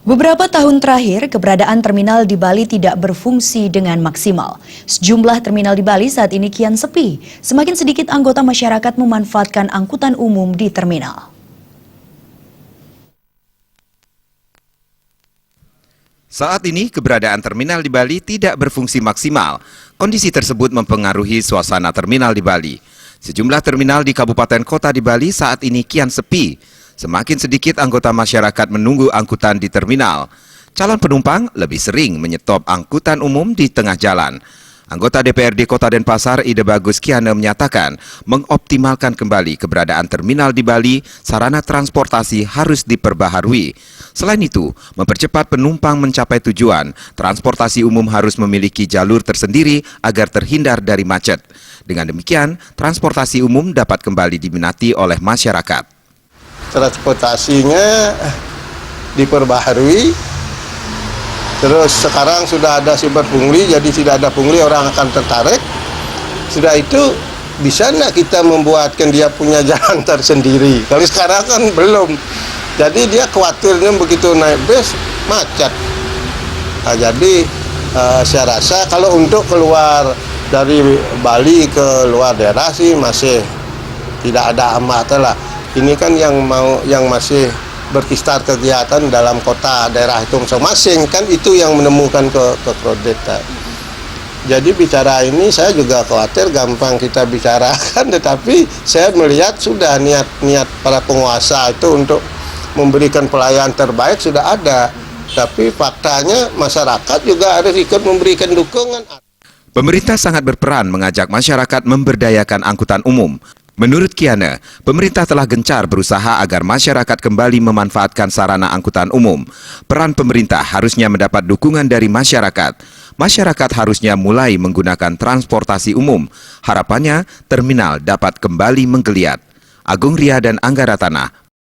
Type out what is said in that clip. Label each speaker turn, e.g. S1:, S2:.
S1: Beberapa tahun terakhir, keberadaan terminal di Bali tidak berfungsi dengan maksimal. Sejumlah terminal di Bali saat ini kian sepi. Semakin sedikit anggota masyarakat memanfaatkan angkutan umum di terminal.
S2: Saat ini, keberadaan terminal di Bali tidak berfungsi maksimal. Kondisi tersebut mempengaruhi suasana terminal di Bali. Sejumlah terminal di kabupaten kota di Bali saat ini kian sepi. Semakin sedikit anggota masyarakat menunggu angkutan di terminal. Calon penumpang lebih sering menyetop angkutan umum di tengah jalan. Anggota DPRD Kota Denpasar, Ide Bagus Kiana menyatakan, mengoptimalkan kembali keberadaan terminal di Bali, sarana transportasi harus diperbaharui. Selain itu, mempercepat penumpang mencapai tujuan, transportasi umum harus memiliki jalur tersendiri agar terhindar dari macet. Dengan demikian, transportasi umum dapat kembali diminati oleh masyarakat.
S3: Transportasinya diperbaharui, terus sekarang sudah ada siber pungli, jadi tidak ada pungli, orang akan tertarik. Sudah itu bisa nggak kita membuatkan dia punya jalan tersendiri? Kalau sekarang kan belum, jadi dia khawatirnya begitu naik bus macet. Nah, jadi saya rasa kalau untuk keluar dari Bali ke luar daerah sih masih tidak ada hambatan lah. Ini kan yang masih berkistar kegiatan dalam kota daerah itu masing-masing, kan itu yang menemukan kekrodetan. Jadi bicara ini saya juga khawatir gampang kita bicarakan, tetapi saya melihat sudah niat para penguasa itu untuk memberikan pelayanan terbaik sudah ada. Tapi faktanya masyarakat juga harus ikut memberikan dukungan.
S2: Pemerintah sangat berperan mengajak masyarakat memberdayakan angkutan umum. Menurut Kiana, pemerintah telah gencar berusaha agar masyarakat kembali memanfaatkan sarana angkutan umum. Peran pemerintah harusnya mendapat dukungan dari masyarakat. Masyarakat harusnya mulai menggunakan transportasi umum. Harapannya, terminal dapat kembali menggeliat. Agung Ria dan Angga Ratana,